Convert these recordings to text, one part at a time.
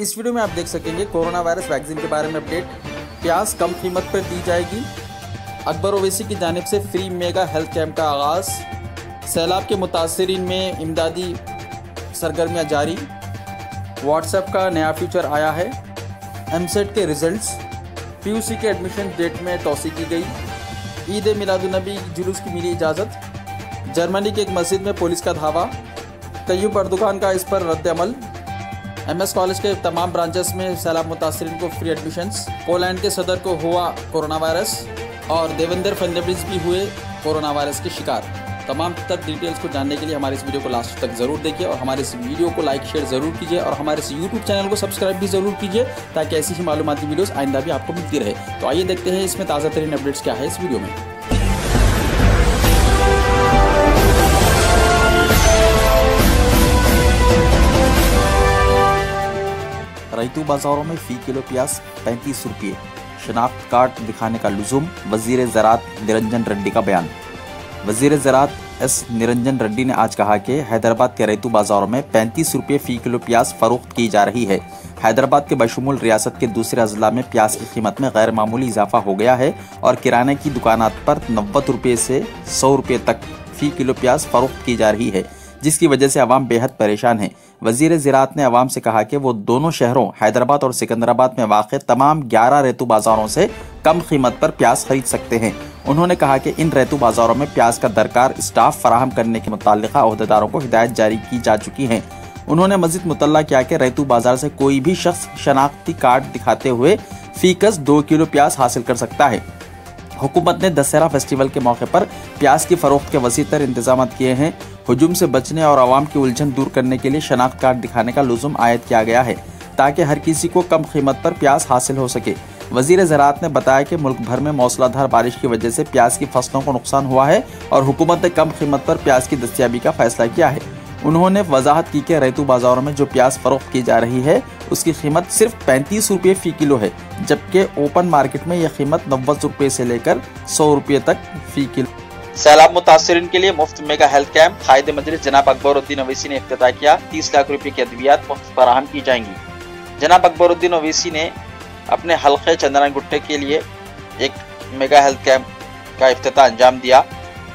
اس video میں آپ دیکھ سکیں گے کورونا وائرس ویکسین کے بارے میں اپڈیٹ. پیاز کم قیمت پر دی جائے گی. اکبر اویسی کی جانب سے فری میگا ہیلتھ کیمپ کا آغاز. سیلاب کے متاثرین میں امدادی سرگرمیاں جاری. واٹس ایپ کا نیا فیچر آیا ہے. ایم سیٹ کے ریزلٹس. پی یو سی کے ایڈمیشن ڈیٹ میں توسیع کی گئی. عید میلاد النبی جلوس کی ملی اجازت. جرمنی کی ایک مسجد میں پولیس کا دھاوا. طیب اردوغان کا اس پر رد عمل. ایم ایس کالج کے تمام برانچز میں سیلاب متاثرین کو فری ایڈمیشنز. پولینڈ کے صدر کو ہوا کورونا وائرس اور دیویندر فڈنویس بھی ہوئے کورونا وائرس کے شکار. تمام تر ڈیٹیلز کو جاننے کے لیے ہمارے اس ویڈیو کو لاسٹ تک ضرور دیکھیے اور ہمارے اس ویڈیو کو لائک شیئر ضرور کیجیے اور ہمارے اس یوٹیوب چینل کو سبسکرائب بھی ضرور کیجیے تاکہ ایسی ہی معلوماتی ویڈیوز آئندہ بھی آپ کو ملتی رہے. تو آئیے دیکھتے ہیں اس میں تازہ ترین اپڈیٹس کیا ہے اس ویڈیو میں. ریتو بازاروں میں فی کلو پیاز 35 روپے. شناخت کارڈ دکھانے کا لزوم. وزیر زراعت نرنجن ریڈی کا بیان. وزیر زراعت ایس نرنجن ریڈی نے آج کہا کہ حیدرآباد کے ریتو بازاروں میں 35 روپے فی کلو پیاز فروخت کی جا رہی ہے. حیدرآباد کے بشمول ریاست کے دوسرے اضلاع میں پیاز کی قیمت میں غیر معمولی اضافہ ہو گیا ہے اور کرانے کی دکانات پر 90 روپے سے 100 روپے تک فی کلو پیاز فروخت کی جا رہی ہے، جس کی وجہ سے عوام بے حد پریشان ہیں. وزیر زراعت نے عوام سے کہا کہ وہ دونوں شہروں حیدرآباد اور سکندرآباد میں واقع تمام 11 ریتو بازاروں سے کم قیمت پر پیاز خرید سکتے ہیں. انہوں نے کہا کہ ان ریتو بازاروں میں پیاز کا درکار اسٹاف فراہم کرنے کے متعلقہ عہدیداروں کو ہدایت جاری کی جا چکی ہیں. انہوں نے مزید مطلع کیا کہ ریتو بازار سے کوئی بھی شخص شناختی کارڈ دکھاتے ہوئے فی کس 2 کلو پیاز حاصل کر سکتا ہے. حکومت نے دسہرہ فیسٹیول کے موقع پر پیاز کی فروخت کے وسیع تر انتظامات کیے ہیں. ہجوم سے بچنے اور عوام کی الجھن دور کرنے کے لیے شناخت کارڈ دکھانے کا لزوم عائد کیا گیا ہے تاکہ ہر کسی کو کم قیمت پر پیاز حاصل ہو سکے. وزیر زراعت نے بتایا کہ ملک بھر میں موسلا دھار بارش کی وجہ سے پیاز کی فصلوں کو نقصان ہوا ہے اور حکومت نے کم قیمت پر پیاز کی دستیابی کا فیصلہ کیا ہے. انہوں نے وضاحت کی کہ ریتو بازاروں میں جو پیاز فروخت کی جا رہی ہے اس کی قیمت صرف 35 روپے فی کلو ہے، جبکہ اوپن مارکیٹ میں یہ قیمت 90 روپے سے لے کر 100 روپے تک فی کلو. سیلاب متاثرین کے لیے مفت میگا ہیلتھ کیمپ. قائد مجلس جناب اکبر الدین اویسی نے افتتاح کیا. 30 لاکھ روپے کی ادویات مفت فراہم کی جائیں گی. جناب اکبر الدین اویسی نے اپنے حلقے چندران گٹے کے لیے ایک میگا ہیلتھ کیمپ کا افتتاح انجام دیا،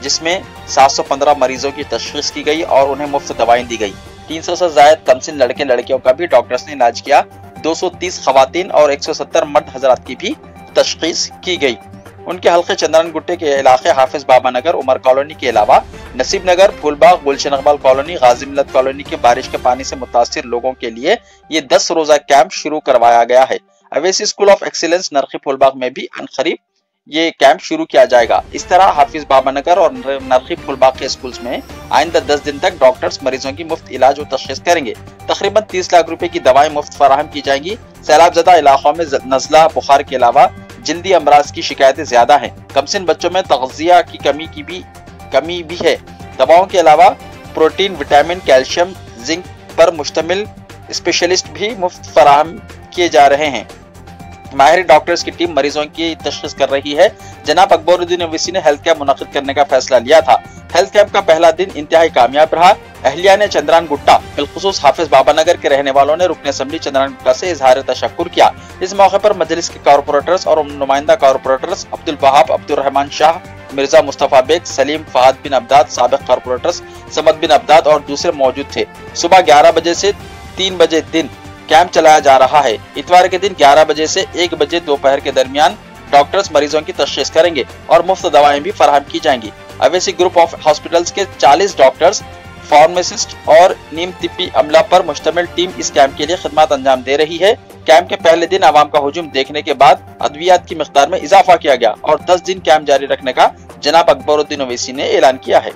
جس میں 715 مریضوں کی تشخیص کی گئی اور انہیں مفت دوائیں دی گئی. 300 سے زائد کمسن لڑکے لڑکیوں کا بھی ڈاکٹرز نے علاج کیا. 230 خواتین اور 170 مرد حضرات کی بھی تشخیص کی گئی. ان کے حلقے چندران گٹے کے علاقے حافظ بابا نگر، عمر کالونی کے علاوہ نصیب نگر، پھول باغ، گلشن اقبال کالونی، غازی ملت کالونی کے بارش کے پانی سے متاثر لوگوں کے لیے یہ 10 روزہ کیمپ شروع کروایا گیا ہے. اویسی اسکول آف ایکسیلنس نرخی پھول باغ میں بھی عنقریب یہ کیمپ شروع کیا جائے گا. اس طرح حافظ بابا نگر اور نرخی پھول باغ کے اسکولز میں آئندہ 10 دن تک ڈاکٹرز مریضوں کی مفت علاج و تشخیص کریں گے. تقریباً 30 لاکھ روپے کی دوائیں مفت فراہم کی جائیں گی. سیلاب زدہ علاقوں میں نزلہ، بخار کے علاوہ جلدی امراض کی شکایتیں زیادہ ہیں. کمسن بچوں میں تغذیہ کی کمی بھی ہے. دواؤں کے علاوہ پروٹین، وٹامن، کیلشیم، زنک پر مشتمل اسپیشلسٹ بھی مفت فراہم کیے جا رہے ہیں. ماہر ڈاکٹرز کی ٹیم مریضوں کی تشخیص کر رہی ہے. جناب اکبر الدین اویسی نے ہیلتھ کیمپ منعقد کرنے کا فیصلہ لیا تھا. ہیلتھ کیمپ کا پہلا دن انتہائی کامیاب رہا. اہلیہ نے چندران گٹا، بالخصوص حافظ بابا نگر کے رہنے والوں نے رکن اسمبلی چندران گٹا سے اظہار تشکر کیا. اس موقع پر مجلس کے کارپوریٹرز اور نمائندہ کارپوریٹرز عبدالوہاب، عبدالرحمان شاہ، مرزا مصطفیٰ بیگ، سلیم، فہد بن عبداد، سابق کارپوریٹرز سمد بن عبداد اور دوسرے موجود تھے. صبح 11 بجے سے 3 بجے دن کیمپ چلایا جا رہا ہے. اتوار کے دن 11 بجے سے 1 بجے دوپہر کے درمیان ڈاکٹرز مریضوں کی تشخیص کریں گے اور مفت دوائیں بھی فراہم کی جائیں گی. اویسی گروپ آف ہاسپٹلز کے 40 ڈاکٹرز، فارماسسٹ اور نیم طبی عملہ پر مشتمل ٹیم اس کیمپ کے لیے خدمات انجام دے رہی ہے. کیمپ کے پہلے دن عوام کا ہجوم دیکھنے کے بعد ادویات کی مقدار میں اضافہ کیا گیا اور 10 دن کیمپ جاری رکھنے کا جناب اکبر الدین اویسی نے اعلان کیا ہے.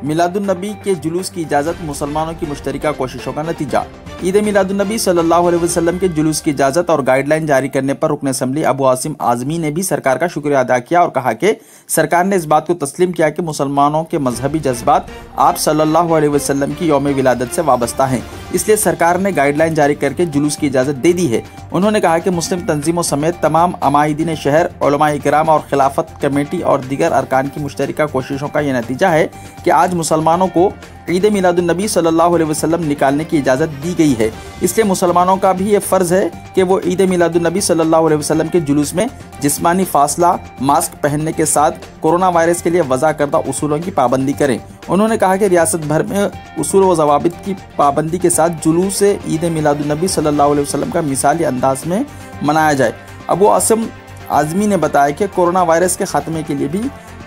میلاد النبی کے جلوس کی اجازت مسلمانوں کی مشترکہ کوششوں کا نتیجہ. عید میلاد النبی صلی اللہ علیہ وسلم کے جلوس کی اجازت اور گائیڈ لائن جاری کرنے پر رکن اسمبلی ابو عاصم اعظمی نے بھی سرکار کا شکریہ ادا کیا اور کہا کہ سرکار نے اس بات کو تسلیم کیا کہ مسلمانوں کے مذہبی جذبات آپ صلی اللہ علیہ وسلم کی یوم ولادت سے وابستہ ہیں، اس لیے سرکار نے گائیڈ لائن جاری کر کے جلوس کی اجازت دے دی ہے. انہوں نے کہا کہ مسلم تنظیموں سمیت تمام عمائدین شہر، علماء کرام اور خلافت کمیٹی اور دیگر ارکان کی مشترکہ کوششوں کا یہ نتیجہ ہے کہ آج آج مسلمانوں کو عید میلاد النبی صلی اللہ علیہ وسلم نکالنے کی اجازت دی گئی ہے، اس لیے مسلمانوں کا بھی یہ فرض ہے کہ وہ عید میلاد النبی صلی اللہ علیہ وسلم کے جلوس میں جسمانی فاصلہ، ماسک پہننے کے ساتھ کورونا وائرس کے لیے وضع کردہ اصولوں کی پابندی کریں۔ انہوں نے کہا کہ ریاست بھر میں اصول و ضوابط کی پابندی کے ساتھ جلوس عید میلاد النبی صلی اللہ علیہ وسلم کا مثالی انداز میں منایا جائے۔ ابو عاصم اعظمی نے بتایا کہ کورونا وائرس کے خاتمے کے لیے بھی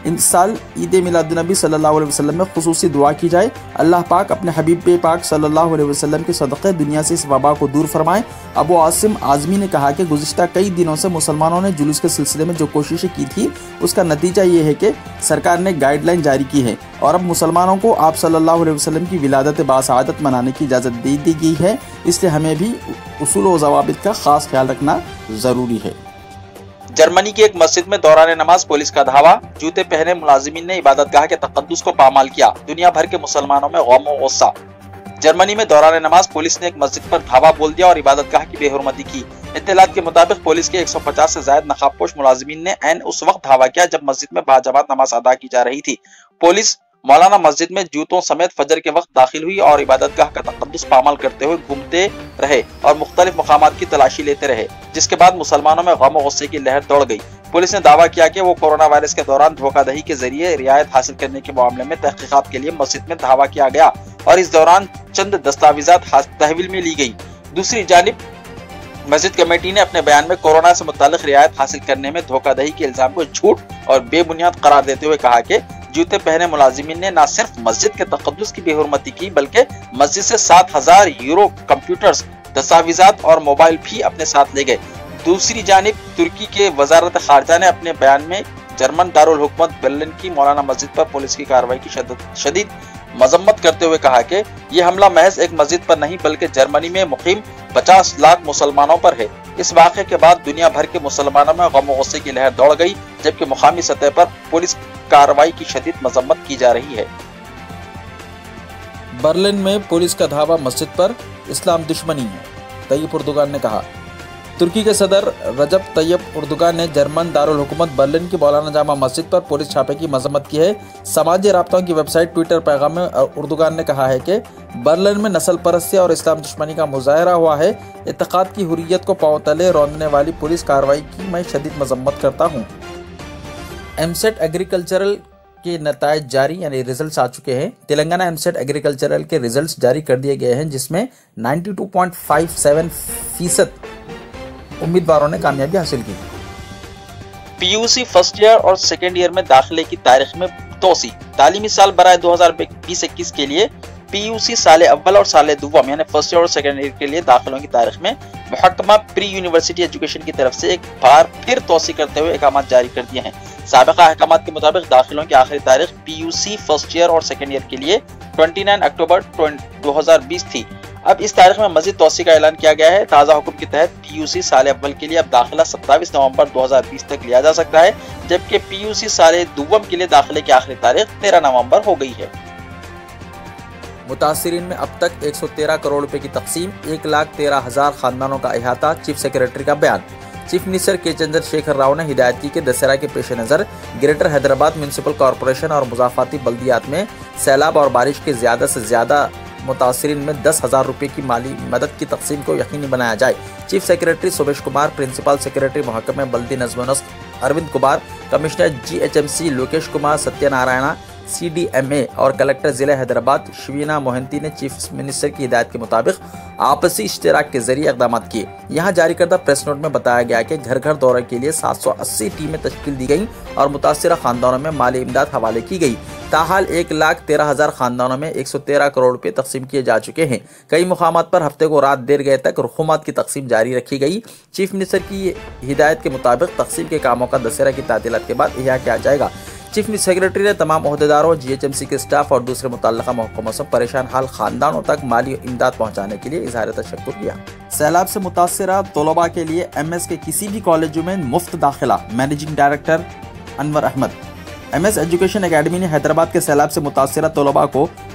اس سال عید میلاد النبی صلی اللہ علیہ وسلم میں خصوصی دعا کی جائے۔ اللہ پاک اپنے حبیب پاک صلی اللہ علیہ وسلم کے صدقے دنیا سے اس وبا کو دور فرمائے۔ ابو عاصم اعظمی نے کہا کہ گزشتہ کئی دنوں سے مسلمانوں نے جلوس کے سلسلے میں جو کوششیں کی تھی، اس کا نتیجہ یہ ہے کہ سرکار نے گائیڈ لائن جاری کی ہے اور اب مسلمانوں کو آپ صلی اللہ علیہ وسلم کی ولادت باسعادت منانے کی اجازت دے دی گئی ہے، اس لیے ہمیں بھی اصول و ضوابط کا خاص خیال رکھنا ضروری ہے۔ جرمنی کی ایک مسجد میں دوران نماز پولیس کا دھاوا، جوتے پہنے ملازمین نے عبادت گاہ کے تقدس کو پامال کیا، دنیا بھر کے مسلمانوں میں غم و غصہ۔ جرمنی میں دوران نماز پولیس نے ایک مسجد پر دھاوا بول دیا اور عبادت گاہ کی بے حرمتی کی۔ اطلاعات کے مطابق پولیس کے 150 سے زائد نقاب پوش ملازمین نے عین اس وقت دھاوا کیا جب مسجد میں باجماعت نماز ادا کی جا رہی تھی۔ پولیس مولانا مسجد میں جوتوں سمیت فجر کے وقت داخل ہوئی اور عبادت گاہ کا تقدس پامال کرتے ہوئے گھومتے رہے اور مختلف مقامات کی تلاشی لیتے رہے، جس کے بعد مسلمانوں میں غم و غصے کی لہر دوڑ گئی۔ پولیس نے دعویٰ کیا کہ وہ کورونا وائرس کے دوران دھوکہ دہی کے ذریعے رعایت حاصل کرنے کے معاملے میں تحقیقات کے لیے مسجد میں دھاوا کیا گیا اور اس دوران چند دستاویزات تحویل میں لی گئی۔ دوسری جانب مسجد کمیٹی نے اپنے بیان میں کورونا سے متعلق رعایت حاصل کرنے میں دھوکہ دہی کے الزام کو جھوٹ اور بے بنیاد قرار دیتے ہوئے کہا کہ جوتے پہنے ملازمین نے نہ صرف مسجد کے تقدس کی بے حرمتی کی بلکہ مسجد سے 7,000 یورو کمپیوٹرز، دستاویزات اور موبائل بھی اپنے ساتھ لے گئے۔ دوسری جانب ترکی کے وزارت خارجہ نے اپنے بیان میں جرمن دارالحکومت برلن کی مولانا مسجد پر پولیس کی کارروائی کی شدید مذمت کرتے ہوئے کہا کہ یہ حملہ محض ایک مسجد پر نہیں بلکہ جرمنی میں مقیم 50 لاکھ مسلمانوں پر ہے۔ اس واقعے کے بعد دنیا بھر کے مسلمانوں میں غم و غصے کی لہر دوڑ گئی، جبکہ مقامی سطح پر پولیس کارروائی کی شدید مذمت کی جا رہی ہے۔ برلن میں پولیس کا دھاوا مسجد پر اسلام دشمنی ہے، طیب اردوغان نے کہا۔ ترکی کے صدر رجب طیب اردوغان نے جرمن دارالحکومت برلن کی مولانا جامع مسجد پر پولیس چھاپے کی مذمت کی ہے۔ سماجی رابطوں کی ویب سائٹ ٹویٹر پیغام میں اردوغان نے کہا ہے کہ برلن میں نسل پرستی اور اسلام دشمنی کا مظاہرہ ہوا ہے، اعتقاد کی حریت کو پاؤں تلے روندنے والی پولیس کارروائی کی میں شدید مذمت کرتا ہوں۔ ایم سیٹ ایگریکلچرل کے نتائج جاری یعنی ریزلٹس آ چکے ہیں۔ تلنگانہ ایم سیٹ ایگریکلچرل کے ریزلٹس جاری کر دیے گئے ہیں، جس میں 92.57% امیدواروں نے کامیابی حاصل کی۔ پی یو سی فرسٹ ایئر اور سیکنڈ ایئر میں داخلے کی تاریخ میں توسیع۔ تعلیمی سال برائے 2020-21 کے لیے پی یو سی سال اول اور سال دوم یعنی فرسٹ ایئر اور سیکنڈ ایئر کے لیے داخلوں کی تاریخ میں محکمہ پری یونیورسٹی ایجوکیشن کی طرف سے ایک بار پھر توسیع کرتے ہوئے احکامات جاری کر دیے ہیں۔ سابقہ احکامات کے مطابق داخلوں کی آخری تاریخ پی یو سی فرسٹ ایئر اور سیکنڈ ایئر کے لیے 29 اکتوبر 2020 تھی۔ اب اس تاریخ میں مزید توسیع کا اعلان کیا گیا ہے۔ تازہ حکم کے تحت پی یو سی سال اول کے لیے اب داخلہ 27 نومبر 2020 تک لیا جا سکتا ہے، جبکہ پی یو سی سال دوم کے لیے داخلے کی آخری تاریخ 13 نومبر ہو گئی ہے۔ متاثرین میں اب تک 113 کروڑ روپے کی تقسیم، 1,13,000 خاندانوں کا احاطہ، چیف سیکریٹری کا بیان۔ چیف منسٹر کے چندر شیکھر راؤ نے ہدایت کی کہ دسہرہ کے پیش نظر گریٹر حیدرآباد میونسپل کارپوریشن اور مضافاتی بلدیات میں سیلاب اور بارش کے زیادہ سے زیادہ متاثرین میں 10,000 روپے کی مالی مدد کی تقسیم کو یقینی بنایا جائے۔ Chief secretary Sobesh Kumar, principal secretary محکمہ بلدی نظم و نسق Arvind Kumar, commissioner G H M C Lokesh Kumar Satyanarayana, C D M A اور کلکٹر ضلع حیدرآباد شوینا موہنتی نے چیف منسٹر کی ہدایت کے مطابق آپسی اشتراک کے ذریعے اقدامات کیے۔ یہاں جاری کردہ پریس نوٹ میں بتایا گیا کہ گھر گھر دورے کے لیے 780 ٹیمیں تشکیل دی گئیں اور متاثرہ خاندانوں میں مالی امداد حوالے کی گئی۔ تاحال 1,13,000 خاندانوں میں 113 کروڑ روپے تقسیم کیے جا چکے ہیں۔ کئی مقامات پر ہفتے کو رات دیر گئے تک رقومات کی تقسیم جاری رکھی گئی۔ چیف منسٹر کی ہدایت کے مطابق تقسیم کے کاموں کا دسہرہ کی تعطیلات کے بعد احیا کیا جائے گا۔ چیف سیکریٹری نے تمام عہدیداروں، جی ایچ ایم سی کے سٹاف اور دوسرے متعلقہ محکموں سے پریشان حال خاندانوں تک مالی امداد پہنچانے کے لیے اظہار تشکر کیا۔ سیلاب سے متاثرہ طلباء کے لیے ایم ایس کے کسی بھی کالجوں میں مفت داخلہ، managing director Anwar Ahmed. M S education academy نے حیدرآباد کے سیلاب سے متاثرہ طلباء کو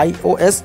iOS